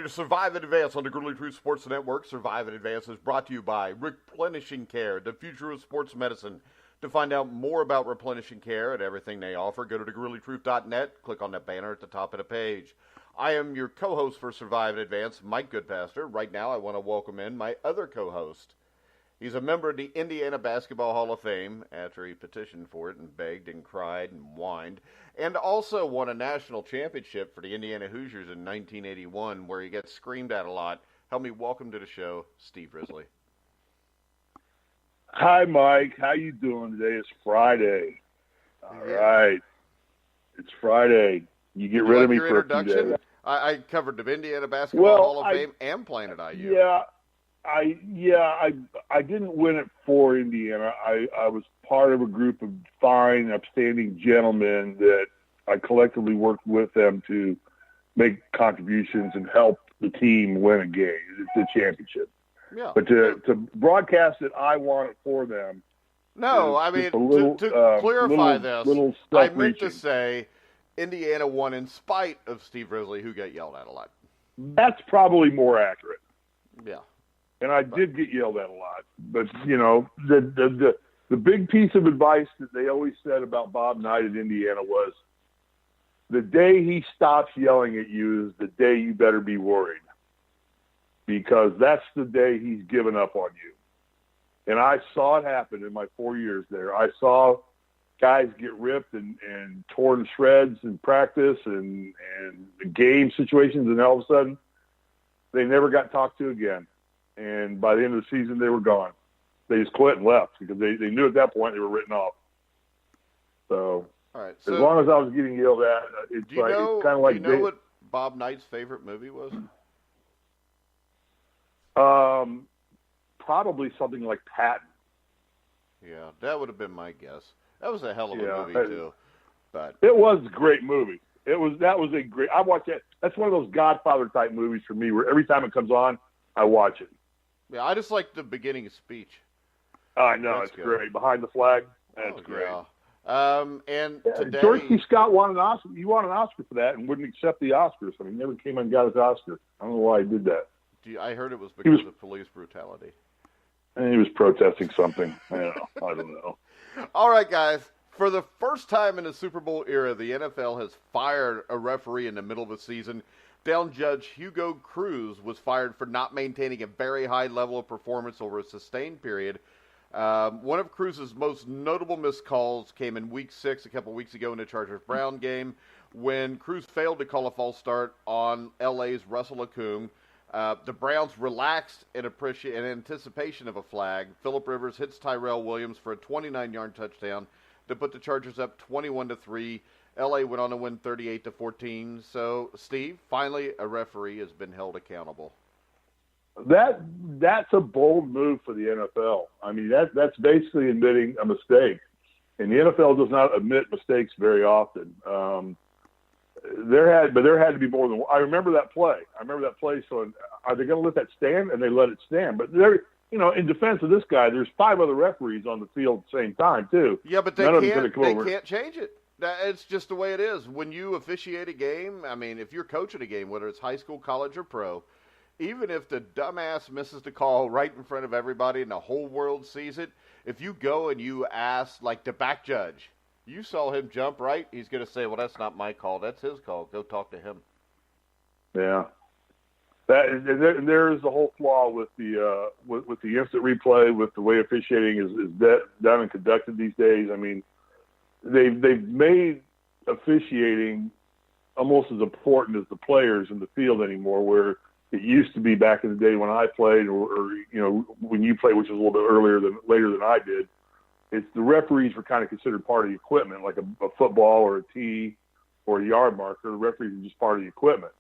to Survive and Advance on the Grizzly Truth Sports Network. Survive and Advance is brought to you by Replenishing Care, the future of sports medicine. To find out more about Replenishing Care and everything they offer, go to thegrizzlytruth.net, click on that banner at the top of the page. I am your co-host for Survive and Advance, Mike Goodpaster. Right now, I want to welcome in my other co-host. He's a member of the Indiana Basketball Hall of Fame after he petitioned for it and begged and cried and whined, and also won a national championship for the Indiana Hoosiers in 1981, where he gets screamed at a lot. Help me welcome to the show, Steve Risley. Hi, Mike. How you doing today? It's Friday. All right. It's Friday. You get rid of me for a few days. I covered the Indiana Basketball Hall of Fame and Planet IU. I didn't win it for Indiana. I was part of a group of fine, upstanding gentlemen that I collectively worked with them to make contributions and help the team win a game, the championship. Yeah. But to broadcast that I won it for them. No, I mean, to clarify this, I meant to say Indiana won in spite of Steve Risley, who got yelled at a lot. That's probably more accurate. Yeah. And I did get yelled at a lot. But, you know, the big piece of advice that they always said about Bob Knight at Indiana was, the day he stops yelling at you is the day you better be worried, because that's the day he's given up on you. And I saw it happen in my 4 years there. I saw guys get ripped and torn to shreds in practice and game situations, and all of a sudden they never got talked to again. And by the end of the season, they were gone. They just quit and left because they knew at that point they were written off. So, all right, as long as I was getting yelled at, it's kind of like. Do you know what Bob Knight's favorite movie was? Probably something like Patton. Yeah, that would have been my guess. That was a hell of a movie too. But it was a great movie. That was a great. I watch that. That's one of those Godfather type movies for me, where every time it comes on, I watch it. Yeah, I just like the beginning speech. I know, it's great. Behind the Flag, that's great. Yeah. And today, George C. Scott won an Oscar. He won an Oscar for that and wouldn't accept the Oscars. I mean, he never came and got his Oscar. I don't know why he did that. I heard it was because of police brutality. And he was protesting something. I don't know. All right, guys. For the first time in the Super Bowl era, the NFL has fired a referee in the middle of the season. Down Judge Hugo Cruz was fired for not maintaining a very high level of performance over a sustained period. One of Cruz's most notable missed calls came in Week 6 a couple weeks ago in the Chargers-Brown game, when Cruz failed to call a false start on L.A.'s Russell Okung. The Browns relaxed in anticipation of a flag. Phillip Rivers hits Tyrell Williams for a 29-yard touchdown to put the Chargers up 21-3. L.A. went on to win 38-14. So, Steve, finally a referee has been held accountable. That's a bold move for the NFL. I mean, that's basically admitting a mistake. And the NFL does not admit mistakes very often. There had to be more than one. I remember that play. So are they going to let that stand? And they let it stand. But in defense of this guy, there's 5 other referees on the field at the same time too. Yeah, but they can't change it. It's just the way it is. When you officiate a game, I mean, if you're coaching a game, whether it's high school, college, or pro, even if the dumbass misses the call right in front of everybody and the whole world sees it, if you go and you ask, like, the back judge, you saw him jump right, he's going to say, well, that's not my call. That's his call. Go talk to him. Yeah. There is the whole flaw with the instant replay, with the way officiating is done and conducted these days. I mean, they've made officiating almost as important as the players in the field anymore, where it used to be back in the day when I played, or when you played, which was a little bit later than I did. It's the referees were kind of considered part of the equipment, like a football or a tee or a yard marker. The referees are just part of the equipment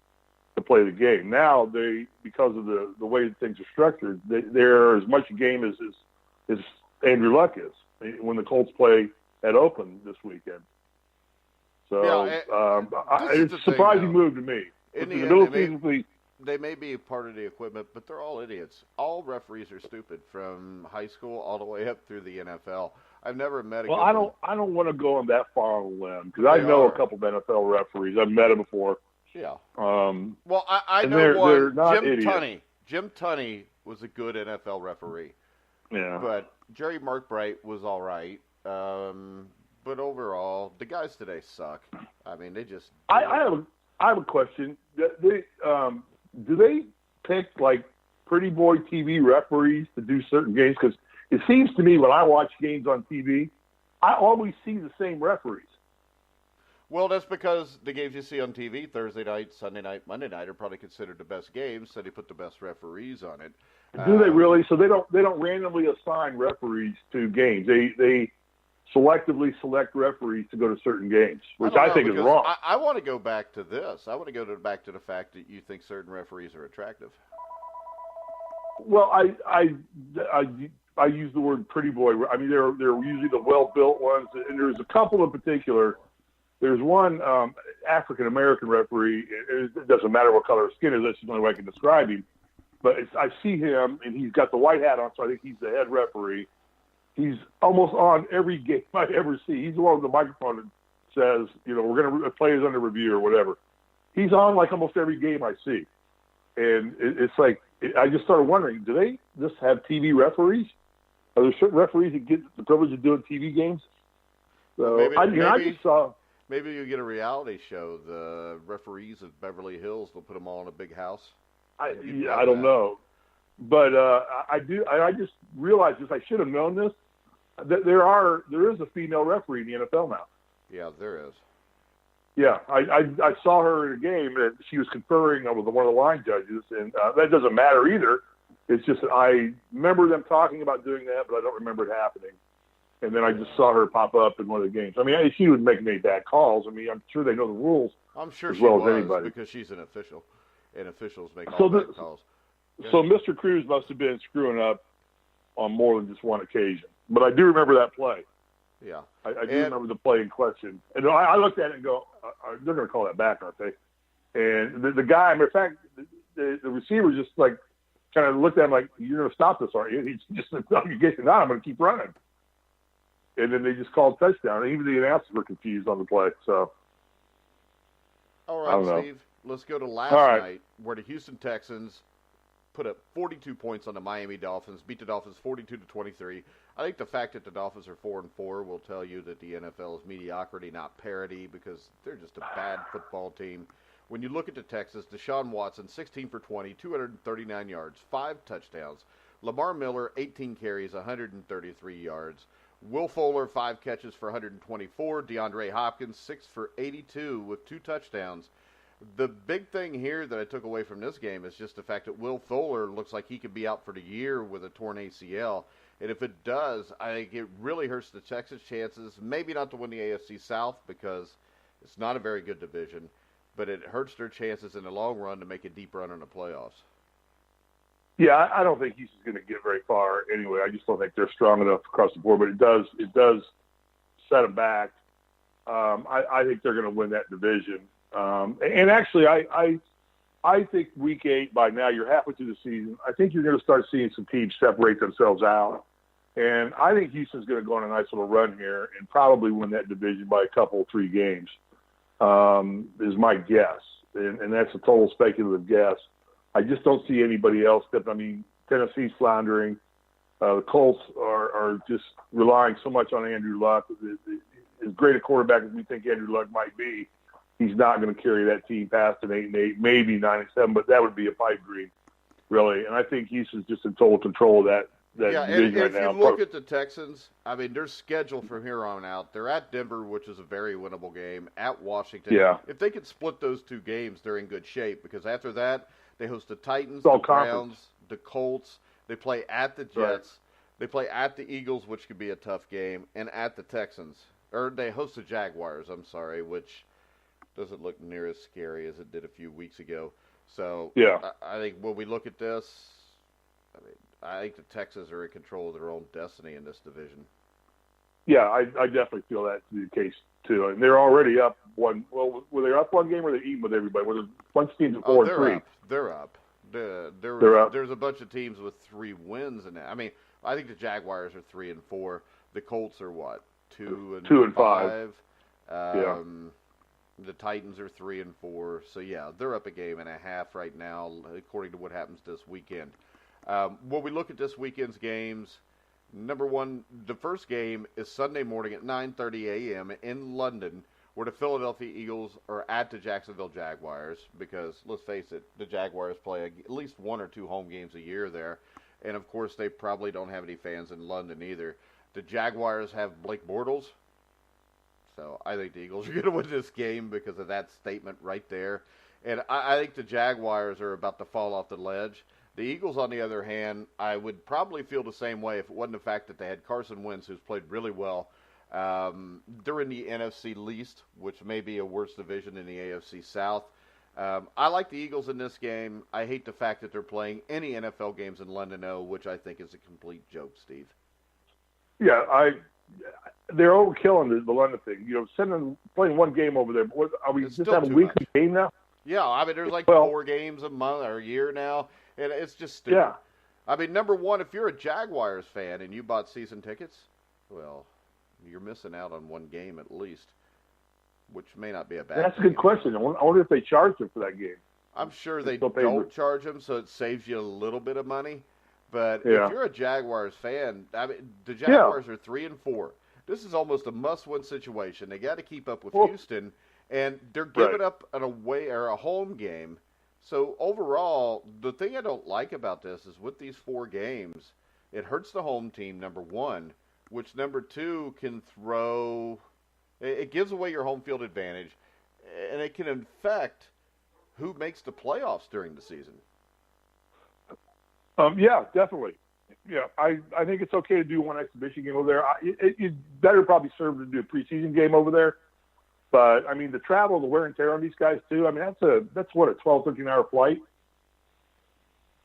to play the game. Now because of the way things are structured, they're as much a game as Andrew Luck is when the Colts play at Oakland this weekend. So it's a surprising move to me. In the end, they may be part of the equipment, but they're all idiots. All referees are stupid, from high school all the way up through the NFL. I've never met a good one. I don't want to go on that far on a limb, because I know a couple of NFL referees. I've met them before. Yeah. Well, I know they're one. not Jim idiots. Tunney. Jim Tunney was a good NFL referee. Yeah. But Jerry Markbright was all right. But overall, the guys today suck. I mean, they just. I have a question. Do they pick like pretty boy TV referees to do certain games? Because it seems to me when I watch games on TV, I always see the same referees. Well, that's because the games you see on TV, Thursday night, Sunday night, Monday night, are probably considered the best games, so they put the best referees on it. Do they really? So they don't randomly assign referees to games. They selectively select referees to go to certain games, which I think is wrong. I want to go back to this. I want to go back to the fact that you think certain referees are attractive. Well, I use the word pretty boy. I mean, they're usually the well-built ones, and there's a couple in particular. There's one African-American referee. It doesn't matter what color his skin is. That's the only way I can describe him. But I see him, and he's got the white hat on, so I think he's the head referee. He's almost on every game I ever see. He's the one with the microphone that says, we're going to play is under review or whatever. He's on like almost every game I see. And it's like, I just started wondering, do they just have TV referees? Are there certain referees that get the privilege of doing TV games? So I just saw. Maybe you get a reality show. The referees of Beverly Hills, they'll put them all in a big house. I don't know. But I just realized this. I should have known this. That there is a female referee in the NFL now. Yeah, there is. Yeah, I saw her in a game, and she was conferring with one of the line judges, and that doesn't matter either. It's just that I remember them talking about doing that, but I don't remember it happening. And then I just saw her pop up in one of the games. I mean, she was making any bad calls. I mean, I'm sure they know the rules. I'm sure as she well was, as anybody, because she's an official, and officials make all bad calls. So Mr. Cruz must have been screwing up on more than just one occasion. But I do remember that play. Yeah. I do remember the play in question. And I looked at it and go, they're going to call that back, aren't they? And the guy, matter of fact, the receiver just like kind of looked at him like, you're going to stop this, aren't you? And he just said, no, you get it not. I'm going to keep running. And then they just called touchdown. And even the announcers were confused on the play. So, all right, Steve, let's go to last night where the Houston Texans put up 42 points on the Miami Dolphins, beat the Dolphins 42-23. I think the fact that the Dolphins are 4-4 will tell you that the NFL is mediocrity, not parity, because they're just a bad football team. When you look at the Texans, Deshaun Watson, 16 for 20, 239 yards, 5 touchdowns. Lamar Miller, 18 carries, 133 yards. Will Fuller, 5 catches for 124. DeAndre Hopkins, 6 for 82 with 2 touchdowns. The big thing here that I took away from this game is just the fact that Will Fuller looks like he could be out for the year with a torn ACL. And if it does, I think it really hurts the Texans' chances, maybe not to win the AFC South because it's not a very good division, but it hurts their chances in the long run to make a deep run in the playoffs. Yeah, I don't think Houston's going to get very far anyway. I just don't think they're strong enough across the board, but it does set them back. I think they're going to win that division. And actually, I think week 8, by now, you're halfway through the season. I think you're going to start seeing some teams separate themselves out. And I think Houston's going to go on a nice little run here and probably win that division by a couple, 3 games, is my guess. And that's a total speculative guess. I just don't see anybody else. Tennessee's floundering. The Colts are just relying so much on Andrew Luck. As great a quarterback as we think Andrew Luck might be, he's not going to carry that team past an 8-8, maybe 9-7, but that would be a pipe dream, really. And I think Houston's just in total control of that division right now. If you look at the Texans, I mean, their schedule from here on out, they're at Denver, which is a very winnable game, at Washington. Yeah. If they could split those 2 games, they're in good shape, because after that, they host the Titans, the Browns, the Colts. They play at the Jets. Right. They play at the Eagles, which could be a tough game, and at the Texans. Or they host the Jaguars, which doesn't look near as scary as it did a few weeks ago. So yeah. I think when we look at this, I think the Texans are in control of their own destiny in this division. Yeah, I definitely feel that to be the case too. And they're already up one. Well, were they up one game or they even with everybody? Well, bunch of teams at 4-3. They're up. They're up. There's a bunch of teams with 3 wins in that. I mean, I think the Jaguars are 3-4. The Colts are what? 2-5. Yeah. The Titans are 3-4, so yeah, they're up a game and a half right now, according to what happens this weekend. When we look at this weekend's games, number one, the first game is Sunday morning at 9:30 a.m. in London, where the Philadelphia Eagles are at the Jacksonville Jaguars. Because let's face it, the Jaguars play at least one or two home games a year there, and of course they probably don't have any fans in London either. The Jaguars have Blake Bortles. So I think the Eagles are going to win this game because of that statement right there. And I think the Jaguars are about to fall off the ledge. The Eagles, on the other hand, I would probably feel the same way if it wasn't the fact that they had Carson Wentz, who's played really well. They're in the NFC least, which may be a worse division in the AFC South. I like the Eagles in this game. I hate the fact that they're playing any NFL games in London, though, which I think is a complete joke, Steve. Yeah, they're overkilling the London thing. Playing one game over there. Are we It's just still having a too weekly much. game now? Yeah, I mean, there's like Well, 4 games a month or a year now, and it's just stupid. Yeah. I mean, number one, if you're a Jaguars fan and you bought season tickets, well, you're missing out on one game at least, which may not be a bad That's a thing. good question. I wonder if they charged them for that game. I'm sure they Still pay don't for- charge them, so it saves you a little bit of money. But Yeah. if you're a Jaguars fan, I mean, the Jaguars are 3-4. This is almost a must-win situation. They got to keep up with Houston, and they're giving up an away or a home game. So overall, the thing I don't like about this is with these 4 games, it hurts the home team, number one, which number two can throw. It gives away your home field advantage, and it can affect who makes the playoffs during the season. Yeah, definitely. Yeah, I think it's okay to do one exhibition game over there. You'd better probably serve to do a preseason game over there. But, I mean, the travel, the wear and tear on these guys, too, I mean, that's what, a 12, 13-hour flight?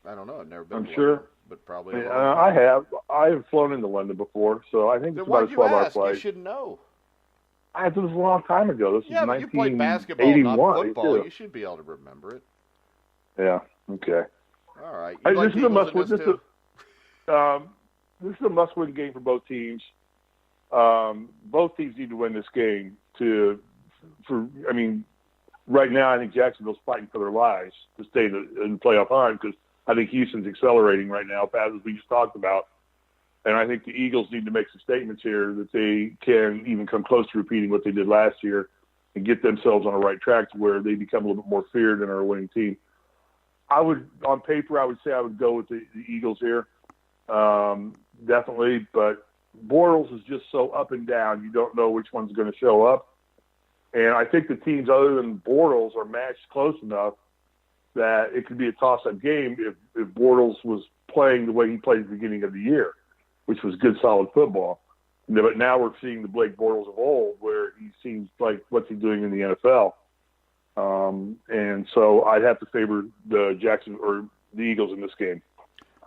I don't know. I've never been I'm to sure. London, but probably. I have. I have flown into London before, so I think Then it's why'd about a you 12-hour ask? flight. You should know. This was a long time ago. This Yeah, was but you played 1981. basketball, not football. Yeah. You should be able to remember it. Yeah, okay. All right. Hey, You like this is a Eagles in must-win. this too? This is a must-win game for both teams. Both teams need to win this game right now I think Jacksonville's fighting for their lives to stay in playoff hunt because I think Houston's accelerating right now, as we just talked about. And I think the Eagles need to make some statements here that they can even come close to repeating what they did last year and get themselves on the right track to where they become a little bit more feared and are a winning team. On paper, I would say I would go with the Eagles here. Definitely, but Bortles is just so up and down. You don't know which one's going to show up. And I think the teams other than Bortles are matched close enough that it could be a toss-up game if Bortles was playing the way he played at the beginning of the year, which was good, solid football. But now we're seeing the Blake Bortles of old where he seems like what's he doing in the NFL. And so I'd have to favor the Eagles in this game.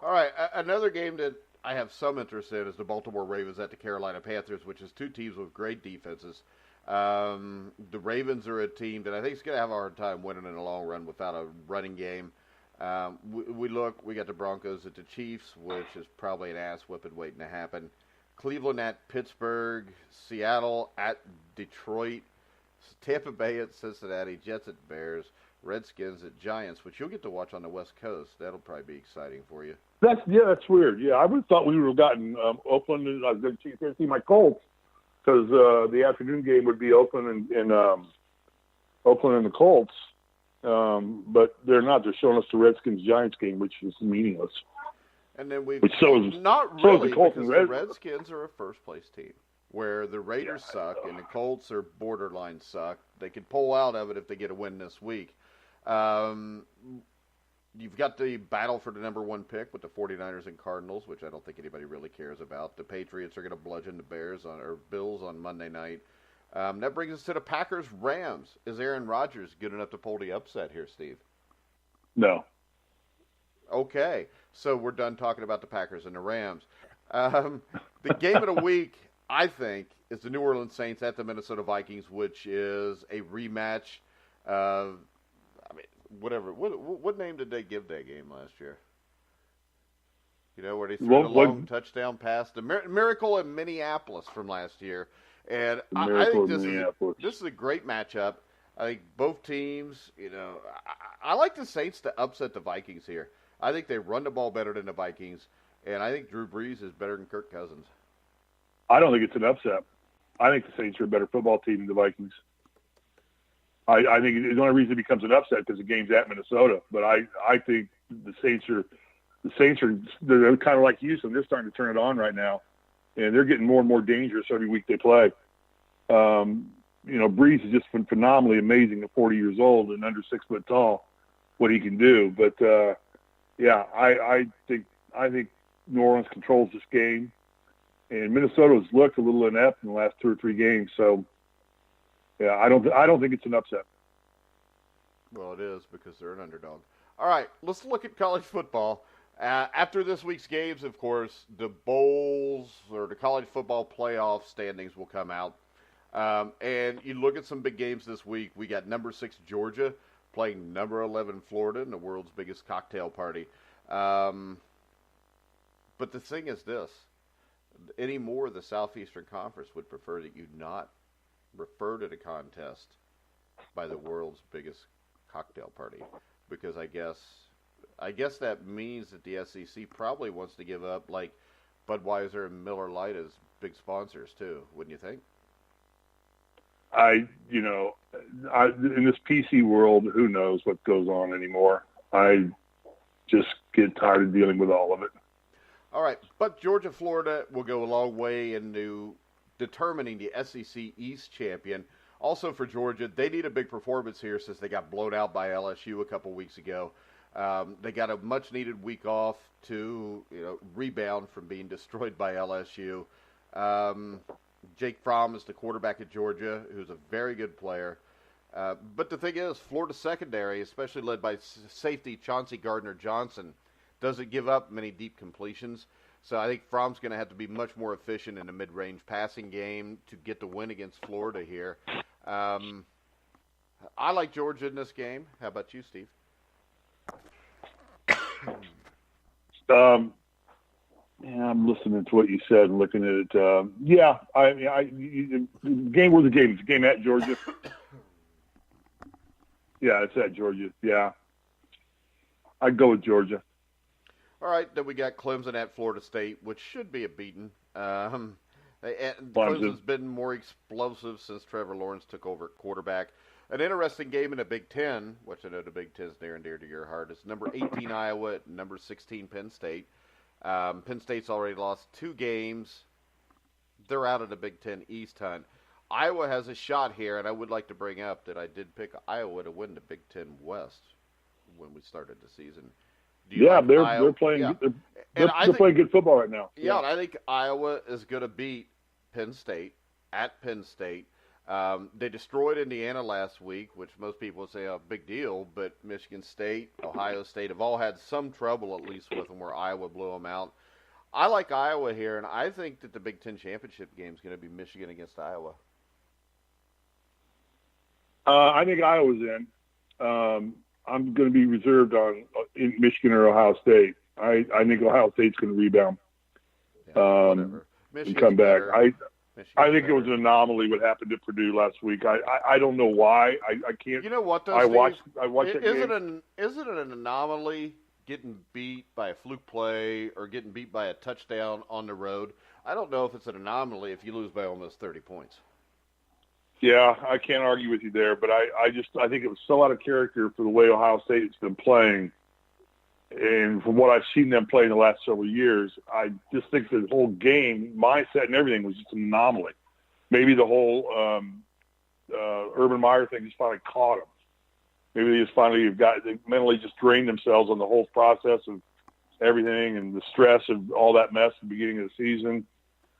All right. Another game that I have some interest in is the Baltimore Ravens at the Carolina Panthers, which is 2 teams with great defenses. The Ravens are a team that I think is going to have a hard time winning in the long run without a running game. We got the Broncos at the Chiefs, which is probably an ass whipping waiting to happen. Cleveland at Pittsburgh, Seattle at Detroit, Tampa Bay at Cincinnati, Jets at Bears, Redskins at Giants, which you'll get to watch on the West Coast. That'll probably be exciting for you. That's weird. Yeah, I would have thought we would have gotten Oakland, and I was going to see my Colts because the afternoon game would be Oakland and Oakland and the Colts. But they're not. They're showing us the Redskins-Giants game, which is meaningless. And then not really, the Colts because and the Redskins are a first-place team, where the Raiders suck and the Colts are borderline suck. They could pull out of it if they get a win this week. You've got the battle for the number 1 pick with the 49ers and Cardinals, which I don't think anybody really cares about. The Patriots are going to bludgeon the Bills on Monday night. That brings us to the Packers-Rams. Is Aaron Rodgers good enough to pull the upset here, Steve? No. Okay, so we're done talking about the Packers and the Rams. The game of the week, I think, is the New Orleans Saints at the Minnesota Vikings, which is a rematch of, whatever. What name did they give that game last year? You know, where they threw the long touchdown pass, the Miracle in Minneapolis from last year. And I think this is a great matchup. I think both teams, I like the Saints to upset the Vikings here. I think they run the ball better than the Vikings, and I think Drew Brees is better than Kirk Cousins. I don't think it's an upset. I think the Saints are a better football team than the Vikings. I think the only reason it becomes an upset because the game's at Minnesota. But I think the Saints are they're kind of like Houston. They're starting to turn it on right now, and they're getting more and more dangerous every week they play. Brees has just been phenomenally amazing at 40 years old and under 6 foot tall, what he can do. But I think New Orleans controls this game, and Minnesota has looked a little inept in the last 2 or 3 games. So, yeah, I don't think it's an upset. Well, it is because they're an underdog. All right, let's look at college football. After this week's games, of course, the bowls or the college football playoff standings will come out. And you look at some big games this week. We got number 6 Georgia playing number 11 Florida in the world's biggest cocktail party. But the thing is this. Anymore, the Southeastern Conference would prefer that you not refer to the contest by the world's biggest cocktail party, because I guess that means that the SEC probably wants to give up like Budweiser and Miller Lite as big sponsors too, wouldn't you think? In this PC world, who knows what goes on anymore? I just get tired of dealing with all of it. All right, but Georgia, Florida will go a long way into determining the SEC East champion. Also for Georgia, they need a big performance here since they got blown out by LSU a couple weeks ago. They got a much-needed week off to rebound from being destroyed by LSU. Jake Fromm is the quarterback at Georgia, who's a very good player. But the thing is, Florida secondary, especially led by safety Chauncey Gardner-Johnson, doesn't give up many deep completions. So I think Fromm's going to have to be much more efficient in the mid-range passing game to get the win against Florida here. I like Georgia in this game. How about you, Steve? I'm listening to what you said and looking at it. The game was a game. It's a game at Georgia. Yeah, it's at Georgia. Yeah. I'd go with Georgia. All right, then we got Clemson at Florida State, which should be a beating. Clemson's been more explosive since Trevor Lawrence took over at quarterback. An interesting game in the Big Ten, which I know the Big Ten is near and dear to your heart, is number 18 Iowa at number 16 Penn State. Penn State's already lost 2 games. They're out of the Big Ten East hunt. Iowa has a shot here, and I would like to bring up that I did pick Iowa to win the Big Ten West when we started the season. They're playing. Yeah. They're playing good football right now. Yeah, and I think Iowa is going to beat Penn State at Penn State. They destroyed Indiana last week, which most people would say a big deal, but Michigan State, Ohio State have all had some trouble at least with them where Iowa blew them out. I like Iowa here, and I think that the Big Ten championship game is going to be Michigan against Iowa. I think Iowa's in. I'm going to be reserved on in Michigan or Ohio State. I think Ohio State's going to rebound and come back. I think it was an anomaly what happened to Purdue last week. I don't know why. I can't. You know what, though, I Steve? watched that game. Isn't it an anomaly getting beat by a fluke play or getting beat by a touchdown on the road? I don't know if it's an anomaly if you lose by almost 30 points. Yeah, I can't argue with you there, but I think it was so out of character for the way Ohio State's been playing. And from what I've seen them play in the last several years, I just think the whole game, mindset and everything was just an anomaly. Maybe the whole Urban Meyer thing just finally caught them. Maybe they just finally they mentally just drained themselves on the whole process of everything and the stress of all that mess at the beginning of the season.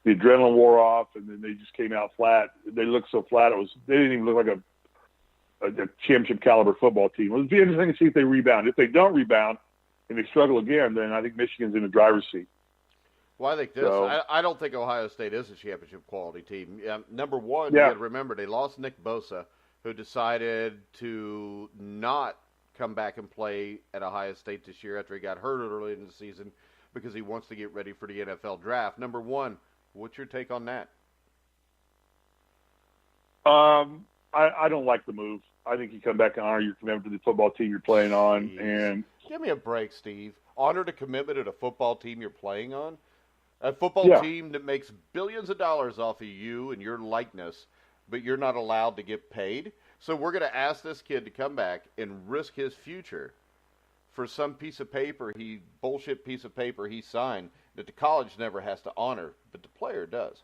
The adrenaline wore off, and then they just came out flat. They looked so flat; they didn't even look like a championship caliber football team. It would be interesting to see if they rebound. If they don't rebound and they struggle again, then I think Michigan's in the driver's seat. Well, I think this. I don't think Ohio State is a championship quality team. Number one, you got to remember they lost Nick Bosa, who decided to not come back and play at Ohio State this year after he got hurt early in the season because he wants to get ready for the NFL draft. Number one. What's your take on that? I don't like the move. I think you come back and honor your commitment to the football team you're playing on. Jeez. And give me a break, Steve. Honor the commitment of the football team you're playing on? A football team that makes billions of dollars off of you and your likeness, but you're not allowed to get paid? So we're going to ask this kid to come back and risk his future for some bullshit piece of paper he signed that the college never has to honor, but the player does.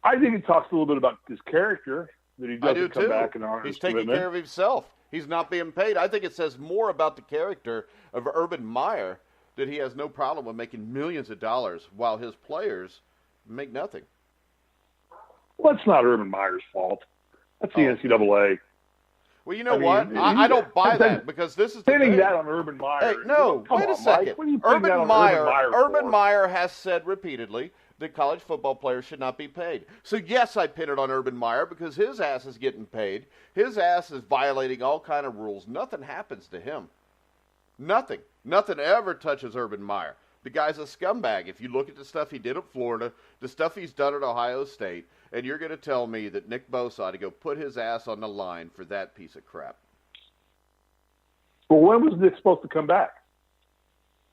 I think it talks a little bit about his character, that he doesn't come back and honor his commitment. He's taking care of himself. He's not being paid. I think it says more about the character of Urban Meyer that he has no problem with making millions of dollars while his players make nothing. Well, it's not Urban Meyer's fault. That's the NCAA. Well, you know what? I don't buy that, because this is pinning that on Urban Meyer. Hey, no, wait a second. Urban Meyer has said repeatedly that college football players should not be paid. So, yes, I pin it on Urban Meyer because his ass is getting paid. His ass is violating all kind of rules. Nothing happens to him. Nothing. Nothing ever touches Urban Meyer. The guy's a scumbag. If you look at the stuff he did at Florida, the stuff he's done at Ohio State, and you're going to tell me that Nick Bosa ought to go put his ass on the line for that piece of crap. Well, when was Nick supposed to come back?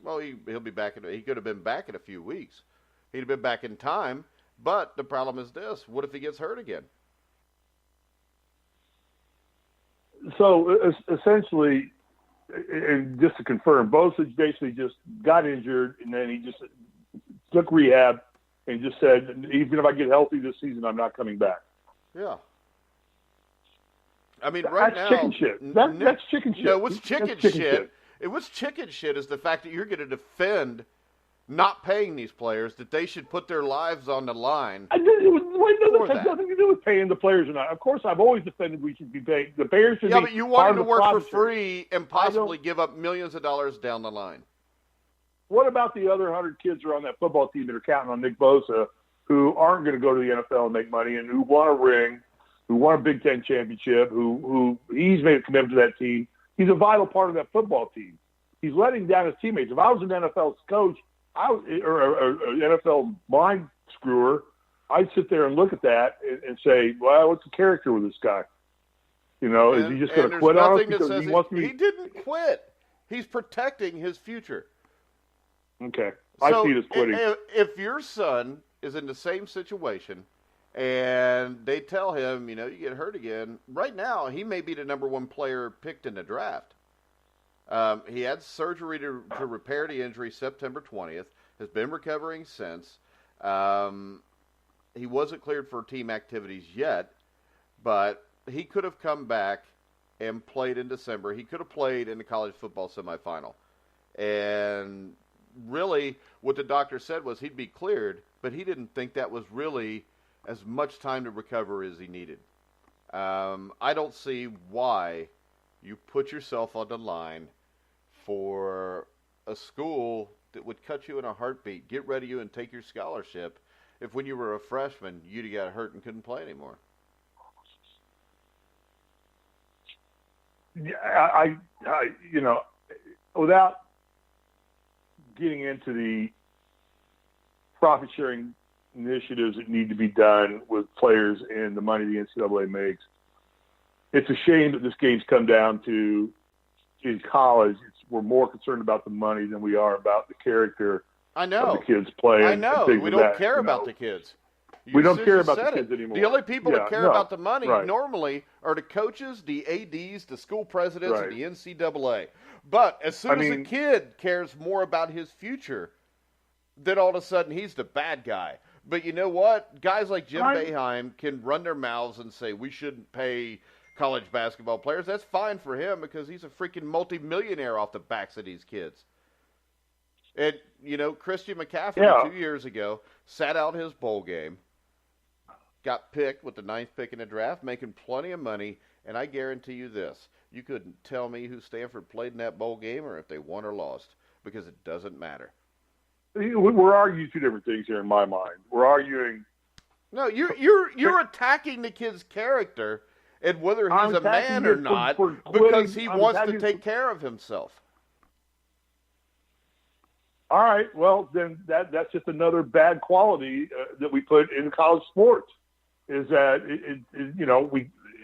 Well, he'll be back. He could have been back in a few weeks. He'd have been back in time, but the problem is this. What if he gets hurt again? So, essentially, and just to confirm, Bosa basically just got injured, and then he just took rehab and just said, even if I get healthy this season, I'm not coming back. Yeah. I mean, that's chicken shit. That's chicken shit. No, what's chicken shit? What's chicken shit is the fact that you're going to defend not paying these players, that they should put their lives on the line. It has nothing to do with paying the players or not. Of course, I've always defended we should be paying. The players should be. Yeah, but you want them to work for free and possibly give up millions of dollars down the line. What about the other 100 kids who are on that football team that are counting on Nick Bosa, who aren't going to go to the NFL and make money, and who want a ring, who want a Big Ten championship, who he's made a commitment to that team? He's a vital part of that football team. He's letting down his teammates. If I was an NFL coach, or an NFL mind screwer, I'd sit there and look at that and say, well, what's the character with this guy? You know, is he just going to quit on us because he wants to be... He didn't quit. He's protecting his future. Okay. I see it as quitting. If your son is in the same situation and they tell him, you get hurt again, right now he may be the number one player picked in the draft. He had surgery to repair the injury September 20th, has been recovering since. He wasn't cleared for team activities yet, but he could have come back and played in December. He could have played in the college football semifinal. And really, what the doctor said was he'd be cleared, but he didn't think that was really as much time to recover as he needed. I don't see why you put yourself on the line for a school that would cut you in a heartbeat, get rid of you and take your scholarship, if when you were a freshman, you'd got hurt and couldn't play anymore. Yeah, I without getting into the profit-sharing initiatives that need to be done with players and the money the NCAA makes, it's a shame that this game's come down to, in college, we're more concerned about the money than we are about the character of the kids playing. I know. We don't care about the kids. We don't care about the kids anymore. The only people that care about the money normally are the coaches, the ADs, the school presidents, and the NCAA. But as soon as a kid cares more about his future, then all of a sudden he's the bad guy. But you know what? Guys like Jim Boeheim can run their mouths and say we shouldn't pay college basketball players. That's fine for him because he's a freaking multimillionaire off the backs of these kids. And, Christian McCaffrey 2 years ago sat out his bowl game, got picked with the 9th pick in the draft, making plenty of money, and I guarantee you this. You couldn't tell me who Stanford played in that bowl game or if they won or lost because it doesn't matter. We're arguing two different things here in my mind. We're arguing... No, you're attacking the kid's character and whether he's a man or not because he wants to take care of himself. All right, well, then that's just another bad quality that we put in college sports. is that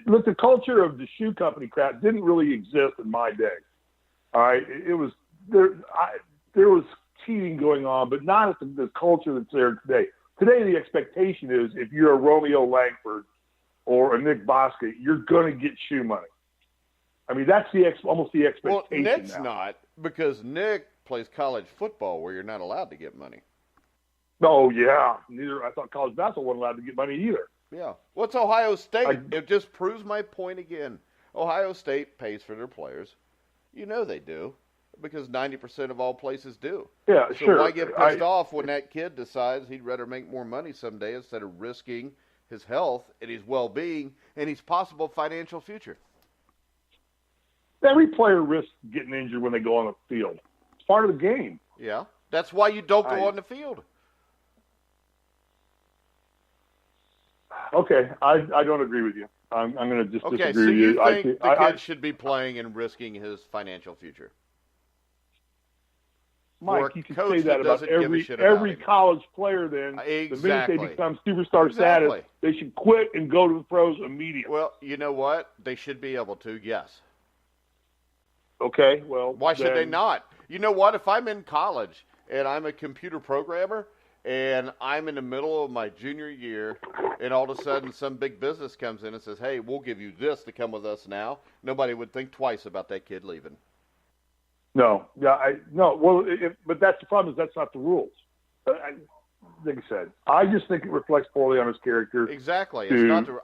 the culture of the shoe company crap didn't really exist in my day. All right, it was there. There was cheating going on, but not at the culture that's there today. Today, the expectation is if you're a Romeo Langford or a Nick Bosca, you're going to get shoe money. I mean, that's almost the expectation. Well, Nick's now. not, because Nick plays college football where you're not allowed to get money. Oh, yeah. I thought college basketball wasn't allowed to get money either. Yeah. What's Ohio State? It just proves my point again. Ohio State pays for their players. You know they do, because 90% of all places do. Yeah, so sure. Why get pissed off when that kid decides he'd rather make more money someday instead of risking his health and his well-being and his possible financial future? Every player risks getting injured when they go on the field. It's part of the game. Yeah. That's why you don't go on the field. Okay, I don't agree with you. I'm going to just disagree so with you. Okay, so you think the kid should be playing and risking his financial future? Mike, you can say that about every college player then. Exactly. The minute they become superstar status, they should quit and go to the pros immediately. Well, you know what? They should be able to, yes. Okay, well. Why should they not? You know what? If I'm in college and I'm a computer programmer and I'm in the middle of my junior year and all of a sudden some big business comes in and says, hey, we'll give you this to come with us now, nobody would think twice about that kid leaving. No. Yeah, no. Well, but that's the problem is that's not the rules. Like I said, I just think it reflects poorly on his character. Exactly. It's not the,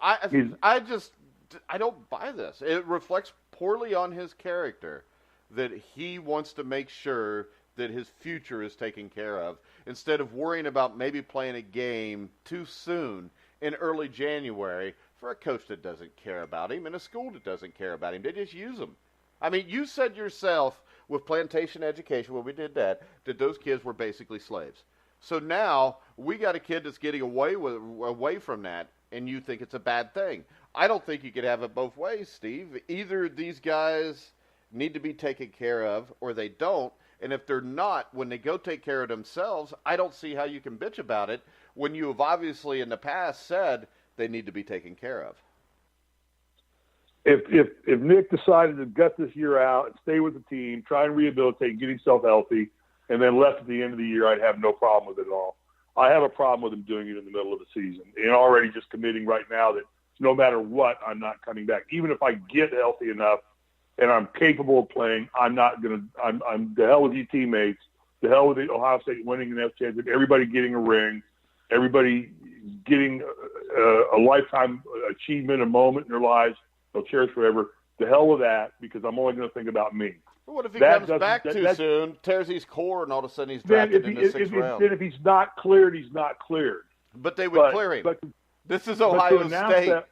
I don't buy this. It reflects poorly on his character that he wants to make sure that his future is taken care of instead of worrying about maybe playing a game too soon in early January for a coach that doesn't care about him and a school that doesn't care about him. They just use him. I mean, you said yourself with plantation education, when we did that those kids were basically slaves. So now we got a kid that's getting away from that, and you think it's a bad thing. I don't think you could have it both ways, Steve. Either these guys need to be taken care of or they don't. And if they're not, when they go take care of themselves, I don't see how you can bitch about it when you have obviously in the past said they need to be taken care of. If Nick decided to gut this year out and stay with the team, try and rehabilitate, get himself healthy, and then left at the end of the year, I'd have no problem with it at all. I have a problem with him doing it in the middle of the season and already just committing right now that no matter what, I'm not coming back. Even if I get healthy enough and I'm capable of playing, I'm not going to – I'm the hell with you teammates, the hell with the Ohio State winning an F championship, everybody getting a ring, everybody getting a lifetime achievement, a moment in their lives they'll cherish forever. The hell with that, because I'm only going to think about me. Well, what if he comes back too soon, tears his core, and all of a sudden he's drafted in the sixth round? Then if he's not cleared, he's not cleared. But they would clear him. This is Ohio State.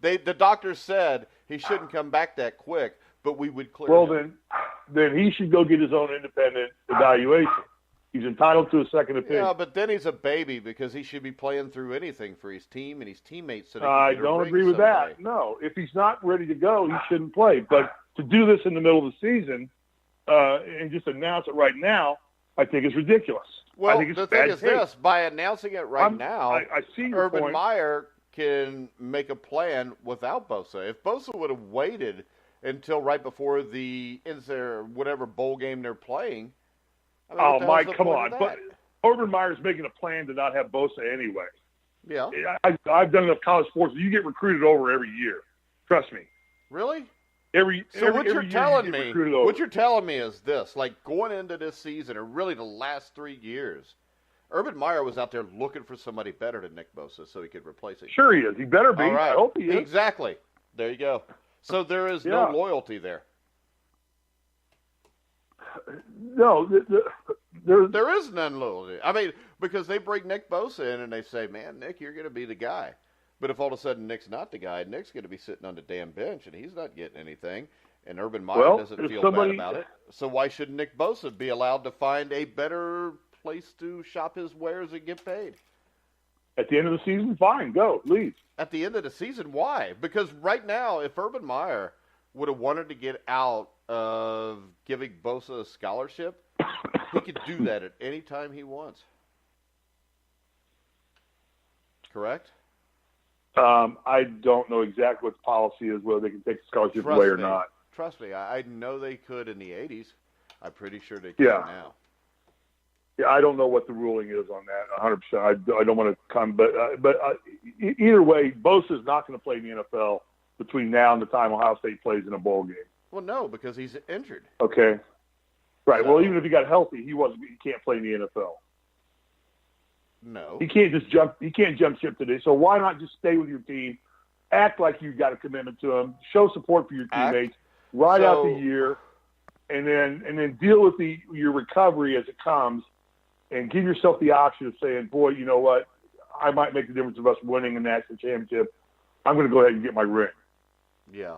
The doctor said he shouldn't come back that quick, but we would clear him. Well, then he should go get his own independent evaluation. He's entitled to a second opinion. Yeah, but then he's a baby because he should be playing through anything for his team and his teammates. So I don't agree with that. No, if he's not ready to go, he shouldn't play. But to do this in the middle of the season and just announce it right now, I think is ridiculous. Well, I think it's the thing is this: by announcing it now, I see your Urban point. Meyer can make a plan without Bosa. If Bosa would have waited until right before whatever bowl game they're playing. I mean, Mike, come on. But Urban Meyer's making a plan to not have Bosa anyway. Yeah. I've done enough college sports. You get recruited over every year. Trust me. Really? What you're telling me is this, like going into this season, or really the last 3 years, Urban Meyer was out there looking for somebody better than Nick Bosa so he could replace him. Sure he is. He better be. All right. I hope he is. Exactly. There you go. So there is no loyalty there. No, there is none loyalty. I mean, because they bring Nick Bosa in and they say, man, Nick, you're going to be the guy. But if all of a sudden Nick's not the guy, Nick's going to be sitting on the damn bench and he's not getting anything, and Urban Meyer doesn't feel bad about it. So why should Nick Bosa be allowed to find a better place to shop his wares and get paid? At the end of the season, fine, go, leave. At the end of the season, why? Because right now, if Urban Meyer would have wanted to get out of giving Bosa a scholarship, he could do that at any time he wants. Correct? I don't know exactly what the policy is, whether they can take the scholarship away or not. Trust me, I know they could in the 80s. I'm pretty sure they can now. Yeah, I don't know what the ruling is on that 100%. I don't want to come, but either way, Bosa's not going to play in the NFL between now and the time Ohio State plays in a bowl game. Well, no, because he's injured. Okay. Right. So, well, even if he got healthy, he can't play in the NFL. No. He can't just jump. He can't jump ship today. So why not just stay with your team, act like you've got a commitment to them, show support for your teammates, ride out the year, and then deal with your recovery as it comes, and give yourself the option of saying, boy, you know what, I might make the difference of us winning a national championship. I'm going to go ahead and get my ring. Yeah.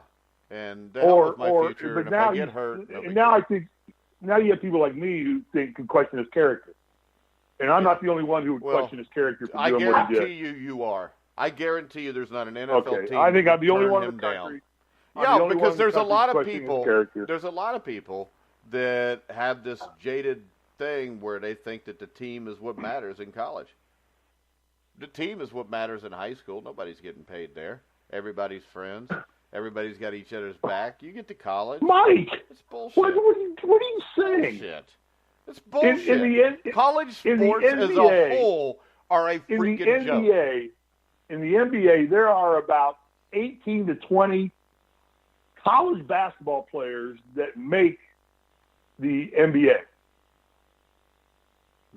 And that was my future. But and now if I get hurt, and now I think now you have people like me who can question his character. And I'm not the only one who would question his character for doing what he did. I guarantee you are. I guarantee you there's not an NFL team. I think I'm the only one in the country. Yeah, because there's a lot of people. There's a lot of people that have this jaded thing where they think that the team is what matters in college. The team is what matters in high school. Nobody's getting paid there. Everybody's friends. Everybody's got each other's back. You get to college. Mike! It's bullshit. What are you saying? Bullshit. It's bullshit. College sports as a whole are a freaking joke. In the NBA, there are about 18 to 20 college basketball players that make the NBA.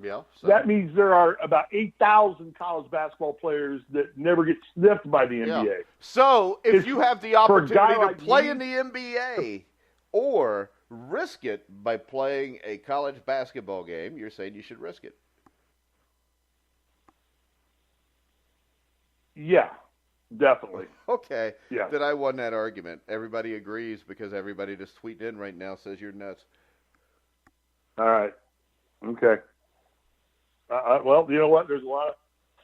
Yeah. So that means there are about 8,000 college basketball players that never get sniffed by the NBA. Yeah. So if you have the opportunity to play in the NBA or risk it by playing a college basketball game, you're saying you should risk it. Yeah, definitely. Okay. Yeah. Then I won that argument. Everybody agrees because everybody that's tweeting in right now says you're nuts. All right. Okay. Well, you know what? There's a lot of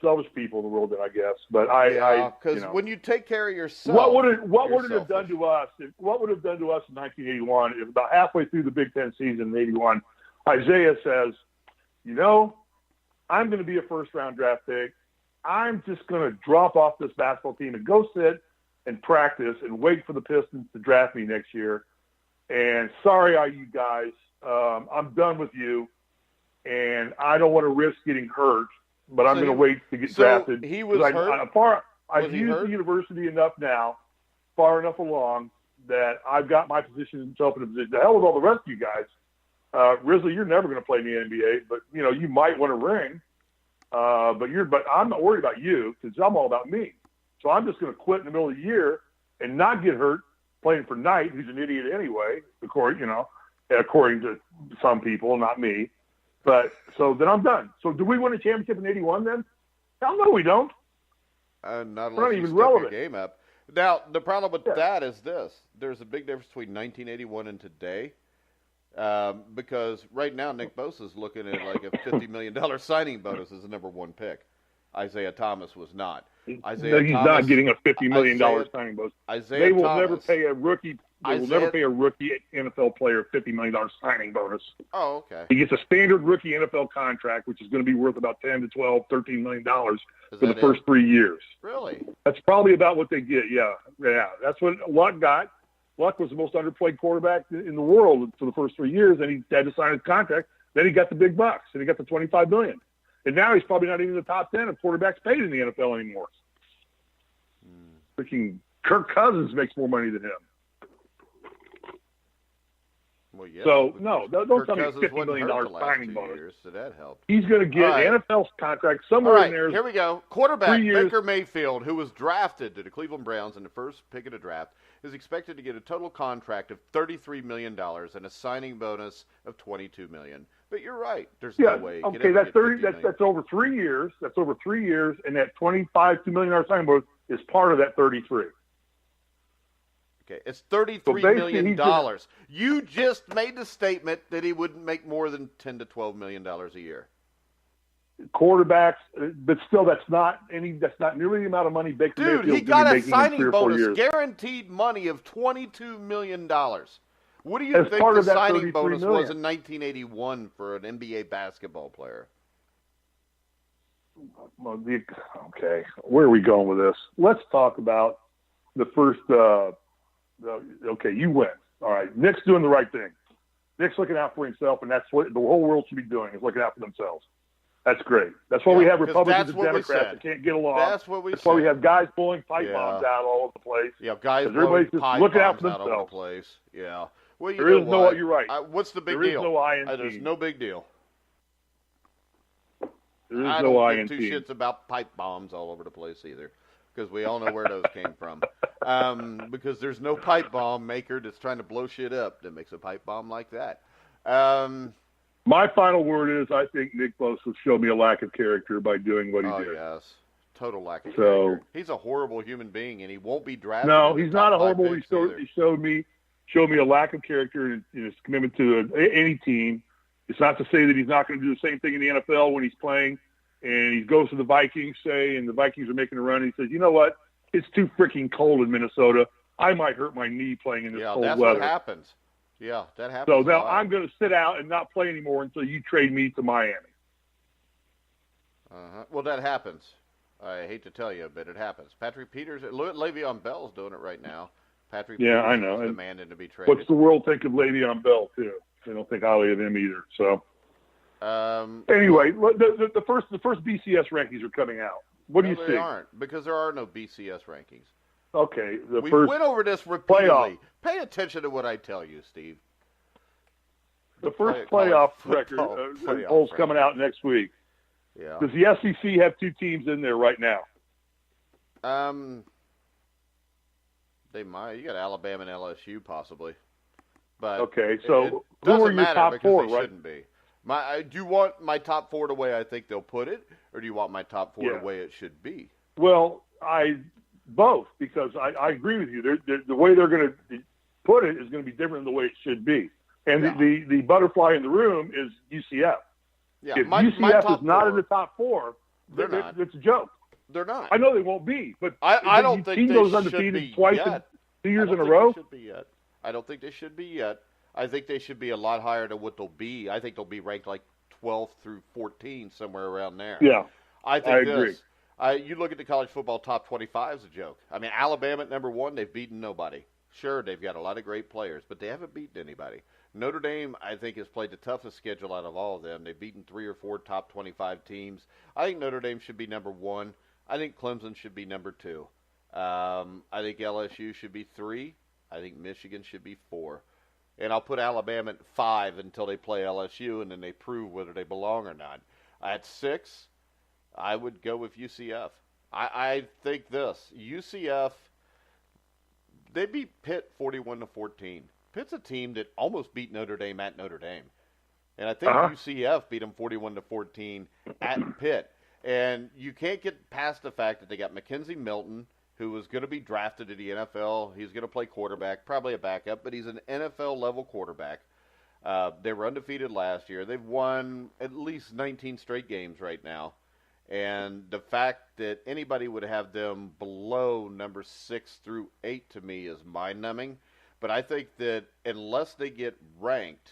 selfish people in the world, I guess. But because when you take care of yourself, what would it have done to us? What would it have done to us in 1981? If about halfway through the Big Ten season in '81, Isaiah says, "You know, I'm going to be a first-round draft pick. I'm just going to drop off this basketball team and go sit and practice and wait for the Pistons to draft me next year. And sorry, you guys, I'm done with you." And I don't want to risk getting hurt, but I'm going to wait to get drafted. He was hurt? I've used the university enough now, far enough along, that I've got my position in a position. The hell with all the rest of you guys. Risley, you're never going to play in the NBA, but you might want a ring. But I'm not worried about you because I'm all about me. So I'm just going to quit in the middle of the year and not get hurt playing for Knight, who's an idiot anyway, according to some people, not me. But so then I'm done. So do we win a championship in '81 then? Hell no, we don't. Not unless We're not you even step relevant. your game up. Now, the problem with that is this. There's a big difference between 1981 and today. Because right now Nick Bosa's looking at like a $50 million signing bonus as the number one pick. Isaiah Thomas was not. He's not getting a $50 million signing bonus. They will never pay a rookie. They will never pay a rookie NFL player a $50 million signing bonus. Oh, okay. He gets a standard rookie NFL contract, which is going to be worth about $10 to $12, $13 million for the first 3 years. Really? That's probably about what they get. Yeah. That's what Luck got. Luck was the most underplayed quarterback in the world for the first 3 years, and he had to sign his contract. Then he got the big bucks, and he got the $25 million. And now he's probably not even in the top 10 of quarterbacks paid in the NFL anymore. Freaking Kirk Cousins makes more money than him. Well, yeah, so, no, don't tell me $50 million signing bonus. So that helped. He's going to get NFL contract somewhere in there. Here we go. Quarterback Baker Mayfield, who was drafted to the Cleveland Browns in the first pick of the draft, is expected to get a total contract of $33 million and a signing bonus of $22 million. But you're right. There's no way. Okay, that's over 3 years. That's over 3 years, and that $2 million signing bonus is part of that 33. Okay, it's $33 million. You just made the statement that he wouldn't make more than $10 to $12 million a year. Quarterbacks, but still, that's not nearly the amount of money Baker Mayfield's going to be making in 3 or 4 years. He got a signing bonus, guaranteed money of $22 million. What do you think the signing bonus was in 1981 for an NBA basketball player? Okay, where are we going with this? Let's talk about the first. Okay, you win. All right, Nick's doing the right thing. Nick's looking out for himself, and that's what the whole world should be doing, is looking out for themselves. That's great. That's why we have Republicans and Democrats that can't get along. That's what we said. That's why we have guys blowing pipe bombs out all over the place. Yeah, guys blowing pipe bombs out all over the place. Yeah. Well, there is no. You're right. What's the big deal? There is no INT. There's no big deal. There is no INT. I don't give two shits about pipe bombs all over the place either, because we all know where those came from. Because there's no pipe bomb maker that's trying to blow shit up that makes a pipe bomb like that. My final word is, I think Nick Bosa showed me a lack of character by doing what he did. Oh, yes. Total lack of character. He's a horrible human being, and he won't be drafted. No, he's not a horrible. He showed me a lack of character in his commitment to any team. It's not to say that he's not going to do the same thing in the NFL when he's playing, and he goes to the Vikings, and the Vikings are making a run, and he says, you know what? It's too freaking cold in Minnesota. I might hurt my knee playing in this cold weather. Yeah, that's what happens. Yeah, that happens. So now I'm going to sit out and not play anymore until you trade me to Miami. Well, that happens. I hate to tell you, but it happens. Patrick Peters, Le'Veon Bell's doing it right now. Patrick Peters I know. is demanding to be traded. What's the world think of Le'Veon Bell, too? They don't think highly of him either. So anyway, the first BCS rankings are coming out. What do you think? They aren't, because there are no BCS rankings. Okay, we went over this repeatedly. Playoff. Pay attention to what I tell you, Steve. The first playoff record poll's coming out next week. Yeah. Does the SEC have two teams in there right now? They might. You got Alabama and LSU possibly. But okay, so who are your top four? They shouldn't be. Do you want my top four the way I think they'll put it, or do you want my top four the way it should be? Well, both, because I agree with you. The way they're going to put it is going to be different than the way it should be. And the butterfly in the room is UCF. Yeah, if UCF is not in the top four, they're not. It's a joke. They're not. I know they won't be, but I don't think they goes undefeated should be twice yet. 2 years in a row. I don't think they should be yet. I think they should be a lot higher than what they'll be. I think they'll be ranked like 12 through 14, somewhere around there. Yeah, I agree. You look at the college football top 25 as a joke. I mean, Alabama at number one, they've beaten nobody. Sure, they've got a lot of great players, but they haven't beaten anybody. Notre Dame, I think, has played the toughest schedule out of all of them. They've beaten 3 or 4 top 25 teams. I think Notre Dame should be number one. I think Clemson should be number 2. I think LSU should be 3. I think Michigan should be 4. And I'll put Alabama at 5 until they play LSU, and then they prove whether they belong or not. At 6, I would go with UCF. I think this. UCF, they beat Pitt 41-14. Pitt's a team that almost beat Notre Dame at Notre Dame. And I think UCF beat them 41-14 at Pitt. And you can't get past the fact that they got Mackenzie Milton, who was going to be drafted to the NFL. He's going to play quarterback, probably a backup, but he's an NFL-level quarterback. They were undefeated last year. They've won at least 19 straight games right now. And the fact that anybody would have them below number 6 through 8 to me is mind-numbing. But I think that unless they get ranked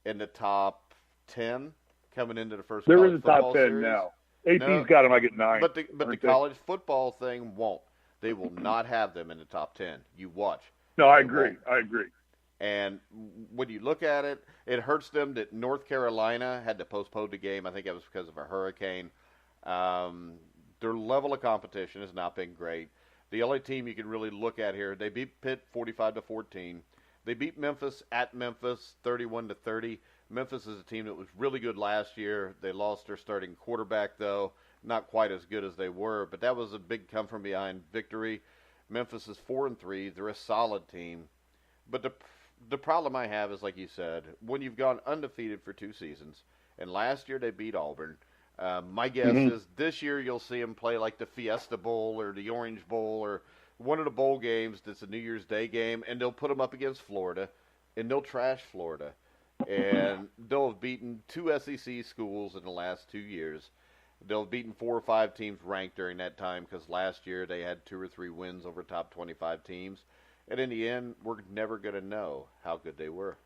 in the top 10 coming into the first they're in the top 10 series, now. AP's got them, I get 9. But the college football thing won't. They will not have them in the top 10. You watch. No, I agree. I agree. And when you look at it, it hurts them that North Carolina had to postpone the game. I think that was because of a hurricane. Their level of competition has not been great. The only team you can really look at here, they beat Pitt 45-14. They beat Memphis at Memphis 31-30. Memphis is a team that was really good last year. They lost their starting quarterback, though. Not quite as good as they were, but that was a big come-from-behind victory. Memphis is 4-3. They're a solid team. But the problem I have is, like you said, when you've gone undefeated for 2 seasons, and last year they beat Auburn, my guess is this year you'll see them play like the Fiesta Bowl or the Orange Bowl or one of the bowl games that's a New Year's Day game, and they'll put them up against Florida, and they'll trash Florida. And they'll have beaten 2 SEC schools in the last 2 years. They'll have beaten 4 or 5 teams ranked during that time because last year they had 2 or 3 wins over top 25 teams. And in the end, we're never going to know how good they were.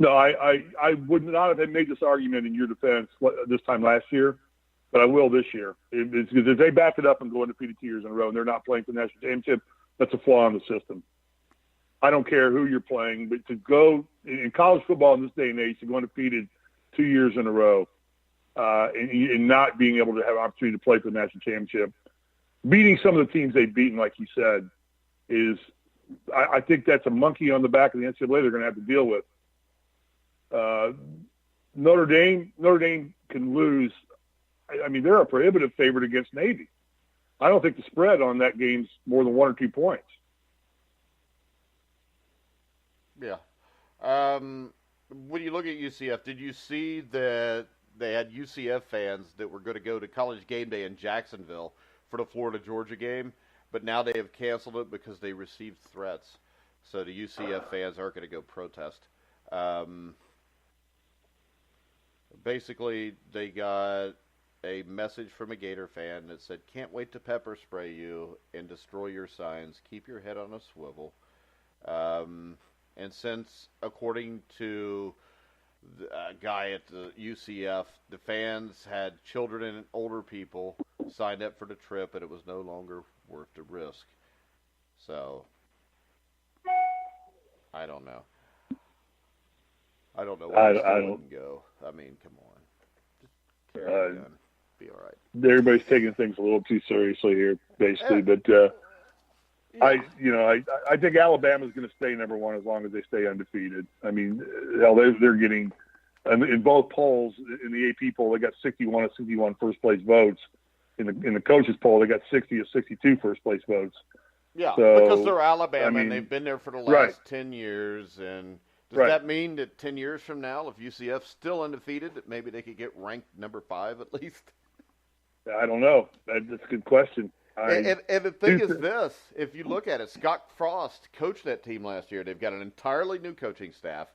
No, I would not have made this argument in your defense this time last year, but I will this year. It's because if they back it up and go undefeated 2 years in a row and they're not playing for the national championship, that's a flaw in the system. I don't care who you're playing, but to go in college football in this day and age, to go undefeated 2 years in a row and not being able to have an opportunity to play for the national championship, beating some of the teams they've beaten, like you said, I think that's a monkey on the back of the NCAA they're going to have to deal with. Notre Dame can lose. I mean, they're a prohibitive favorite against Navy. I don't think the spread on that game's more than 1 or 2 points. Yeah. When you look at UCF, did you see that they had UCF fans that were going to go to College Game Day in Jacksonville for the Florida-Georgia game, but now they have canceled it because they received threats. So the UCF fans aren't going to go protest. Basically, they got a message from a Gator fan that said, "Can't wait to pepper spray you and destroy your signs. Keep your head on a swivel." And since, according to a guy at the UCF, the fans had children and older people signed up for the trip, and it was no longer worth the risk. So, I don't know. I don't know why I wouldn't go. I mean, come on. Just carry a gun. Be all right. Everybody's taking things a little too seriously here, basically. But yeah. I think Alabama's going to stay number one as long as they stay undefeated. I mean, hell, they're getting in both polls. In the AP poll, they got 61 of 61 first place votes. In the coaches poll, they got 60 of 62 first place votes. Yeah, so, because they're Alabama and they've been there for the last 10 years. And does that mean that 10 years from now, if UCF's still undefeated, that maybe they could get ranked number 5 at least? I don't know. That's a good question. And the thing is this, if you look at it, Scott Frost coached that team last year. They've got an entirely new coaching staff.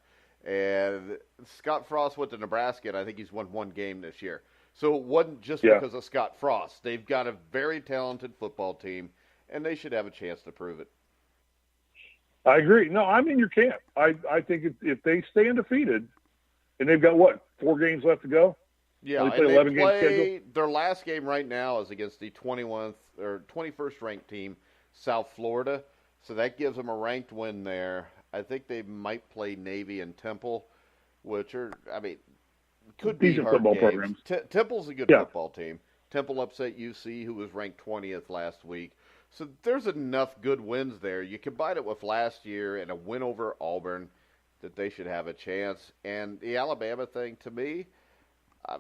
And Scott Frost went to Nebraska, and I think he's won 1 game this year. So it wasn't just because of Scott Frost. They've got a very talented football team, and they should have a chance to prove it. I agree. No, I'm in your camp. I think if they stay undefeated, and they've got, 4 games left to go? Yeah, they play 11 game schedule. Their last game right now is against the 21st ranked team, South Florida. So that gives them a ranked win there. I think they might play Navy and Temple, which are, could be decent hard football games. programs. Temple's a good football team. Temple upset UC, who was ranked 20th last week. So there's enough good wins there. You combine it with last year and a win over Auburn that they should have a chance. And the Alabama thing, to me,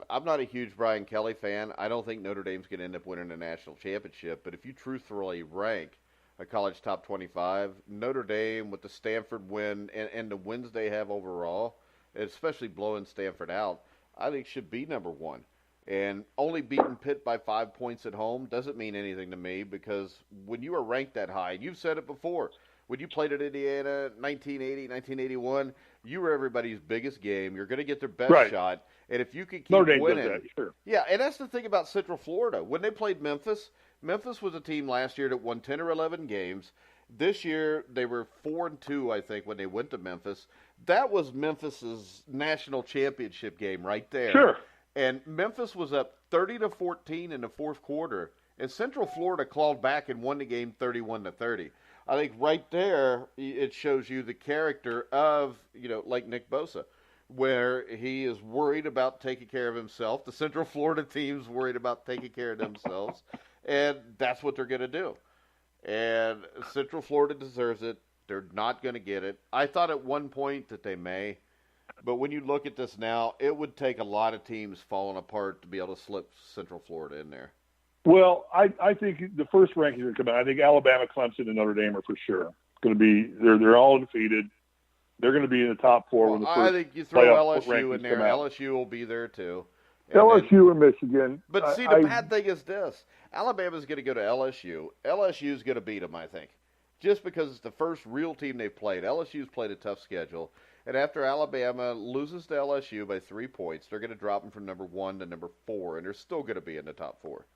I'm not a huge Brian Kelly fan. I don't think Notre Dame's going to end up winning a national championship. But if you truthfully rank a college top 25, Notre Dame with the Stanford win and the wins they have overall, especially blowing Stanford out, I think should be number 1. And only beating Pitt by 5 points at home doesn't mean anything to me, because when you are ranked that high, and you've said it before, when you played at Indiana 1980, 1981, you were everybody's biggest game. You're going to get their best shot. And if you could keep winning. Does that, sure. Yeah, and that's the thing about Central Florida. When they played Memphis was a team last year that won 10 or 11 games. This year, they were 4-2, I think, when they went to Memphis. That was Memphis's national championship game right there. Sure. And Memphis was up 30-14 in the fourth quarter, and Central Florida clawed back and won the game 31-30. I think right there it shows you the character of, like Nick Bosa, where he is worried about taking care of himself. The Central Florida team's worried about taking care of themselves, and that's what they're going to do. And Central Florida deserves it. They're not going to get it. I thought at one point that they may. But when you look at this now, it would take a lot of teams falling apart to be able to slip Central Florida in there. Well, I think the first rankings are coming out. I think Alabama, Clemson, and Notre Dame are for sure going to be. They're all undefeated. They're going to be in the top 4 when the first I think you throw LSU in there. LSU will be there too. And LSU or Michigan. But see, the bad thing is this: Alabama's going to go to LSU. LSU's going to beat them, I think, just because it's the first real team they've played. LSU's played a tough schedule. And after Alabama loses to LSU by 3 points, they're going to drop them from number 1 to number 4, and they're still going to be in the top 4.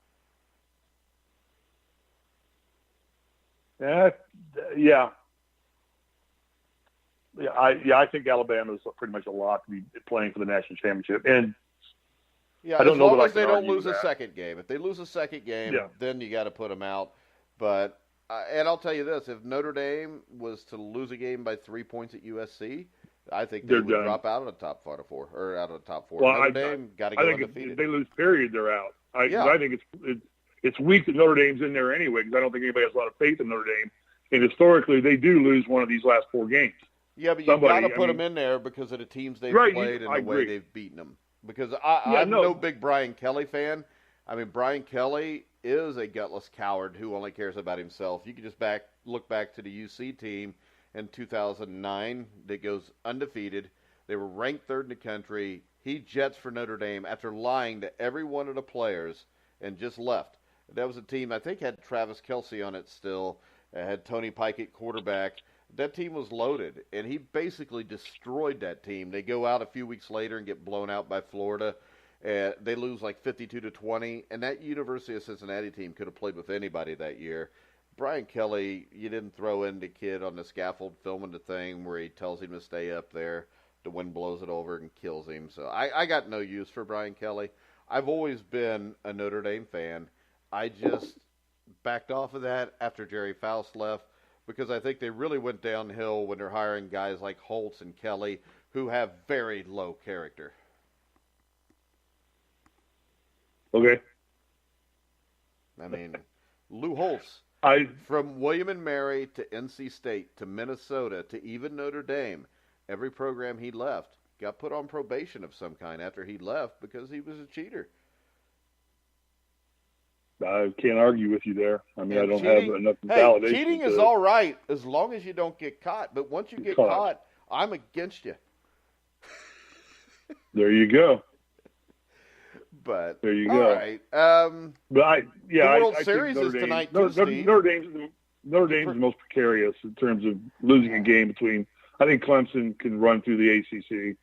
Yeah. I think Alabama is pretty much a lock to be playing for the national championship. And yeah, I don't as know long that as I they can don't argue lose a that. second game. If they lose a second game, Yeah. then you got to put them out. But and I'll tell you this: if Notre Dame was to lose a game by 3 points at USC, I think they They're would done. drop out of the top 4 or out of the top 4. Well, Notre Dame got to I go think undefeated. if they lose, period, they're out. Yeah. I think it's weak that Notre Dame's in there anyway, because I don't think anybody has a lot of faith in Notre Dame. And historically, they do lose one of these last 4 games. Yeah, but you've got to put them in there because of the teams they've played and the way they've beaten them. Because I'm no big Brian Kelly fan. I mean, Brian Kelly is a gutless coward who only cares about himself. You can just look back to the UC team in 2009 that goes undefeated. They were ranked 3rd in the country. He jets for Notre Dame after lying to every one of the players and just left. That was a team, I think, had Travis Kelce on it still. Had Tony Pike at quarterback. That team was loaded, and he basically destroyed that team. They go out a few weeks later and get blown out by Florida. They lose like 52-20, and that University of Cincinnati team could have played with anybody that year. Brian Kelly, you didn't throw in the kid on the scaffold filming the thing where he tells him to stay up there. The wind blows it over and kills him. So I got no use for Brian Kelly. I've always been a Notre Dame fan. I just backed off of that after Jerry Faust left because I think they really went downhill when they're hiring guys like Holtz and Kelly who have very low character. Okay. I mean, Lou Holtz, from William and Mary to NC State to Minnesota to even Notre Dame, every program he left got put on probation of some kind after he left because he was a cheater. I can't argue with you there. I mean, And I don't have enough validation. Cheating is all right as long as you don't get caught. But once you get caught, I'm against you. There you go. But there you go. All right. But the World Series is tonight too, Steve. Notre Dame's the most precarious in terms of losing a game between. I think Clemson can run through the ACC.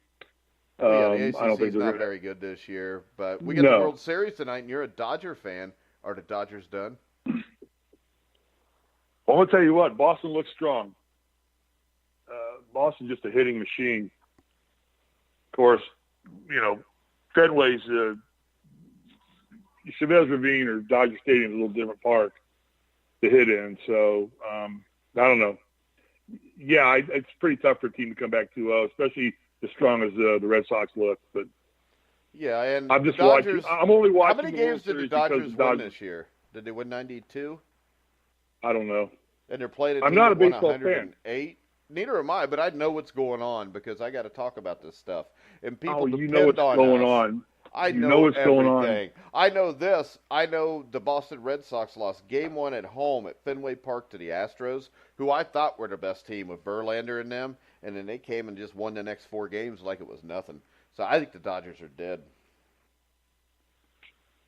The ACC I don't think is not very good this year. But we get the World Series tonight, and you're a Dodger fan. Are the Dodgers done? Well, I'll tell you what. Boston looks strong. Boston's just a hitting machine. Of course, Fenway's Chavez Ravine or Dodger Stadium is a little different park to hit in. So, I don't know. Yeah, it's pretty tough for a team to come back 2-0, especially as strong as the Red Sox look. But yeah, and I'm just watching. I'm only watching. How many games did the Dodgers win this year? Did they win 92? I don't know. And they're playing a team I'm not a that won baseball 108. fan. Neither am I, but I know what's going on because I got to talk about this stuff. And people you know what's going on. I know what's everything. Going on. I know this. I know the Boston Red Sox lost Game 1 at home at Fenway Park to the Astros, who I thought were the best team with Verlander and them, and then they came and just won the next 4 games like it was nothing. So I think the Dodgers are dead.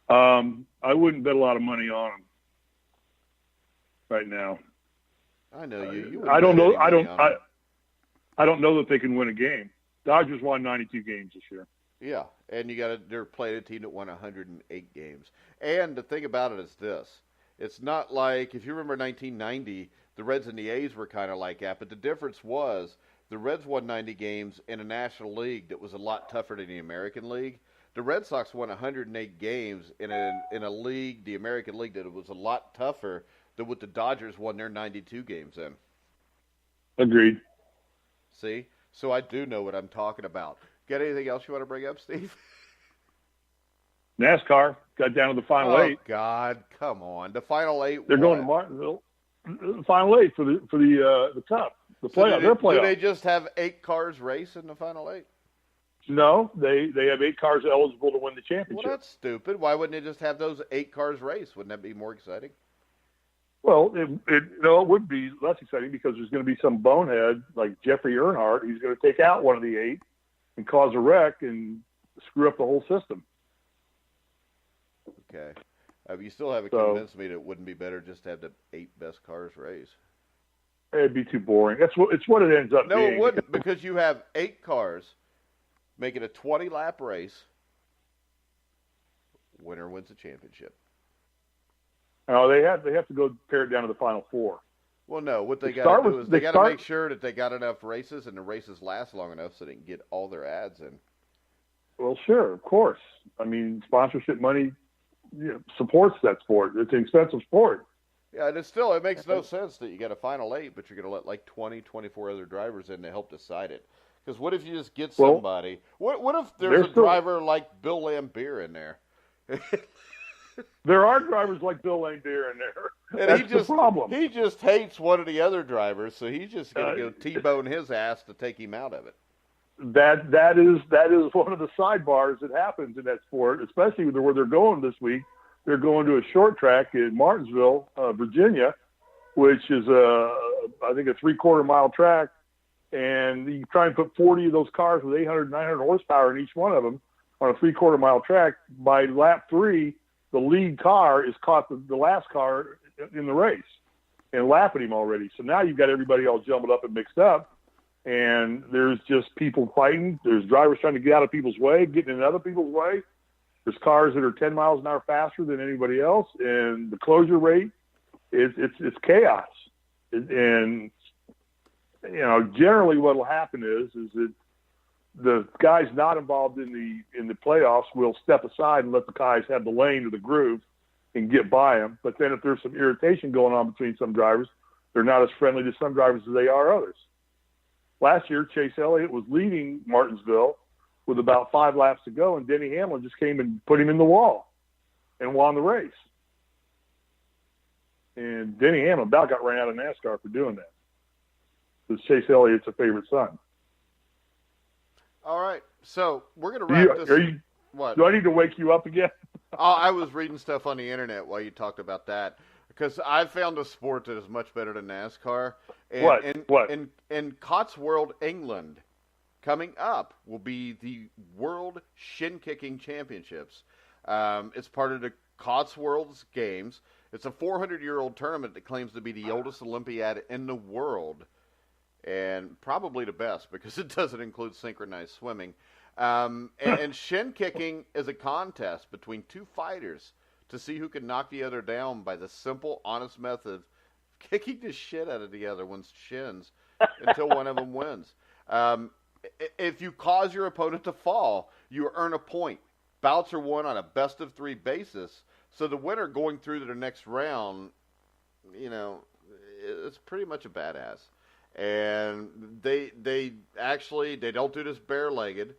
I wouldn't bet a lot of money on them right now. I know you. I don't know. I don't know that they can win a game. Dodgers won 92 games this year. Yeah, and they're playing a team that won 108 games. And the thing about it is this. It's not like, if you remember 1990, the Reds and the A's were kind of like that, but the difference was the Reds won 90 games in a National League that was a lot tougher than the American League. The Red Sox won 108 games in a league, the American League, that was a lot tougher than what the Dodgers won their 92 games in. Agreed. See? So I do know what I'm talking about. Got anything else you want to bring up, Steve? NASCAR got down to the final 8. Oh God, come on! The final 8. They're going to Martinsville. The final 8 for the Cup, the playoff. Their playoff. Do they just have 8 cars race in the final 8? No, they have 8 cars eligible to win the championship. Well, that's stupid. Why wouldn't they just have those 8 cars race? Wouldn't that be more exciting? Well, it would be less exciting because there's going to be some bonehead like Jeffrey Earnhardt who's going to take out one of the 8 and cause a wreck and screw up the whole system. Okay. You still haven't convinced me that it wouldn't be better just to have the 8 best cars race. It'd be too boring. It's what it ends up being. No, it wouldn't, because you have 8 cars making a 20-lap race. Winner wins the championship. No, they have to go pare it down to the final 4. Well, no. What they got to do is they got to make sure that they got enough races and the races last long enough so they can get all their ads in. Well, sure, of course. I mean, sponsorship money supports that sport. It's an expensive sport. Yeah, and it makes no sense that you got a final 8, but you're going to let like 20, 24 other drivers in to help decide it. Because what if you just get somebody? What if there's a driver like Bill Lambier in there? There are drivers like Bill Lambier in there. And That's the problem. He just hates one of the other drivers, so he's just going to go T-bone his ass to take him out of it. That is one of the sidebars that happens in that sport, especially where they're going this week. They're going to a short track in Martinsville, Virginia, which is I think a 3/4 mile track, and you try and put 40 of those cars with 800, 900 horsepower in each one of them on a 3/4 mile track. By lap 3, the lead car is caught the last car in the race and lapping him already. So now you've got everybody all jumbled up and mixed up, and there's just people fighting. There's drivers trying to get out of people's way, getting in other people's way. There's cars that are 10 miles an hour faster than anybody else, and the closure rate it's chaos. And generally what will happen is that the guys not involved in the playoffs will step aside and let the guys have the lane or the groove and get by them. But then if there's some irritation going on between some drivers, they're not as friendly to some drivers as they are others. Last year, Chase Elliott was leading Martinsville with about 5 laps to go, and Denny Hamlin just came and put him in the wall and won the race. And Denny Hamlin about got ran out of NASCAR for doing that, because Chase Elliott's a favorite son. All right, so we're going to wrap this. What? Do I need to wake you up again? I was reading stuff on the internet while you talked about that, because I found a sport that is much better than NASCAR. What? In Cotswold, England, coming up will be the World Shin Kicking Championships. It's part of the Cotswolds Games. It's a 400-year-old tournament that claims to be the oldest Olympiad in the world, and probably the best because it doesn't include synchronized swimming. And shin kicking is a contest between two fighters to see who can knock the other down by the simple, honest method of kicking the shit out of the other one's shins until one of them wins. If you cause your opponent to fall, you earn a point. Bouts are won on a best-of-3 basis, so the winner going through to the next round, it's pretty much a badass. And they don't do this bare-legged.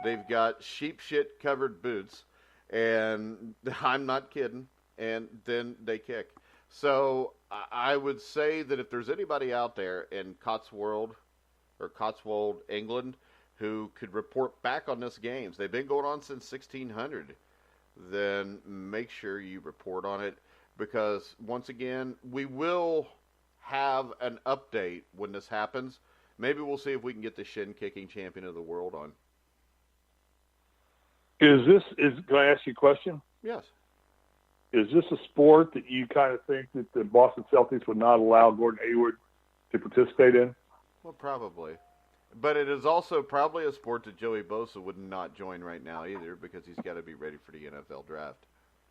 They've got sheep shit covered boots, and I'm not kidding. And then they kick. So I would say that if there's anybody out there in Cotswold, England, who could report back on this games, they've been going on since 1600, then make sure you report on it, because once again, we will have an update when this happens. Maybe we'll see if we can get the shin kicking champion of the world on. Can I ask you a question? Yes. Is this a sport that you kind of think that the Boston Celtics would not allow Gordon Hayward to participate in? Well, probably. But it is also probably a sport that Joey Bosa would not join right now either, because he's got to be ready for the NFL draft.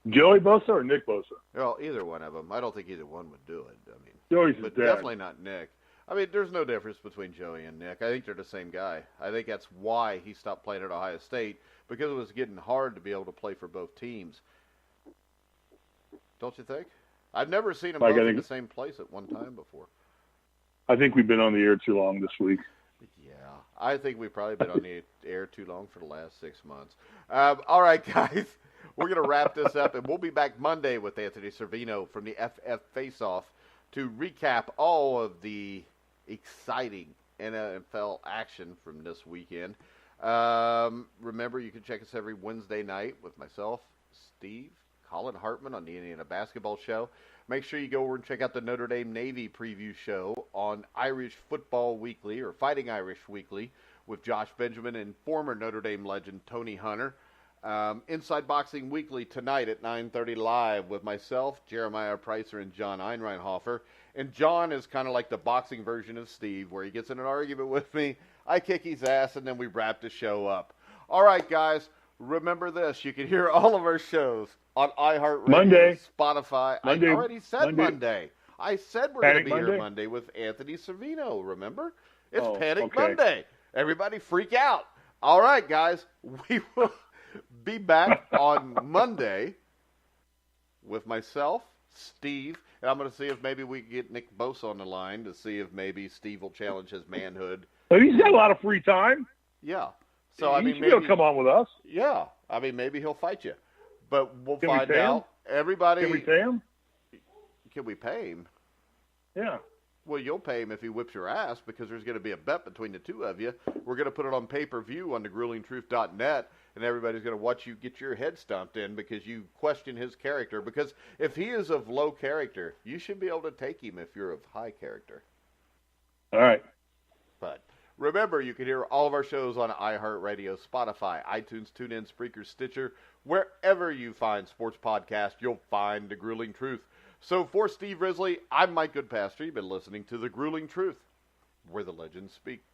Joey Bosa or Nick Bosa? Well, either one of them. I don't think either one would do it. I mean, Joey's his dad. Definitely not Nick. I mean, there's no difference between Joey and Nick. I think they're the same guy. I think that's why he stopped playing at Ohio State, because it was getting hard to be able to play for both teams. Don't you think? I've never seen them both in the same place at one time before. I think we've been on the air too long this week. Yeah, I think we've probably been on the air too long for the last 6 months. All right, guys, we're going to wrap this up, and we'll be back Monday with Anthony Servino from the FF Face-Off to recap all of the exciting NFL action from this weekend. Remember, you can check us every Wednesday night with myself, Steve, Colin Hartman on the Indiana Basketball Show. Make sure you go over and check out the Notre Dame Navy preview show on Irish Football Weekly, or Fighting Irish Weekly, with Josh Benjamin and former Notre Dame legend Tony Hunter. Inside Boxing Weekly tonight at 9:30 live with myself, Jeremiah Pricer, and John Einreinhofer. And John is kind of like the boxing version of Steve, where he gets in an argument with me, I kick his ass, and then we wrap the show up. All right, guys, remember this. You can hear all of our shows on iHeartRadio, Monday. Spotify. I already said Monday. I said we're going to Panic be Monday? here Monday with Anthony Savino, remember? It's Oh, Panic okay. Monday. Everybody freak out. All right, guys. We will be back on Monday with myself, Steve, and I'm going to see if maybe we can get Nick Bosa on the line to see if maybe Steve will challenge his manhood. But he's got a lot of free time. Yeah. So, He should be able to come on with us. Yeah. I mean, maybe he'll fight you. But we'll Can we find pay him? out. Everybody. Can we pay him? Can we pay him? Yeah. Well, you'll pay him if he whips your ass because there's going to be a bet between the two of you. We're going to put it on pay-per-view on thegruelingtruth.net, and everybody's going to watch you get your head stomped in because you question his character. Because if he is of low character, you should be able to take him if you're of high character. All right. But remember, you can hear all of our shows on iHeartRadio, Spotify, iTunes, TuneIn, Spreaker, Stitcher. Wherever you find sports podcasts, you'll find The Grueling Truth. So for Steve Risley, I'm Mike Goodpaster. You've been listening to The Grueling Truth, where the legends speak.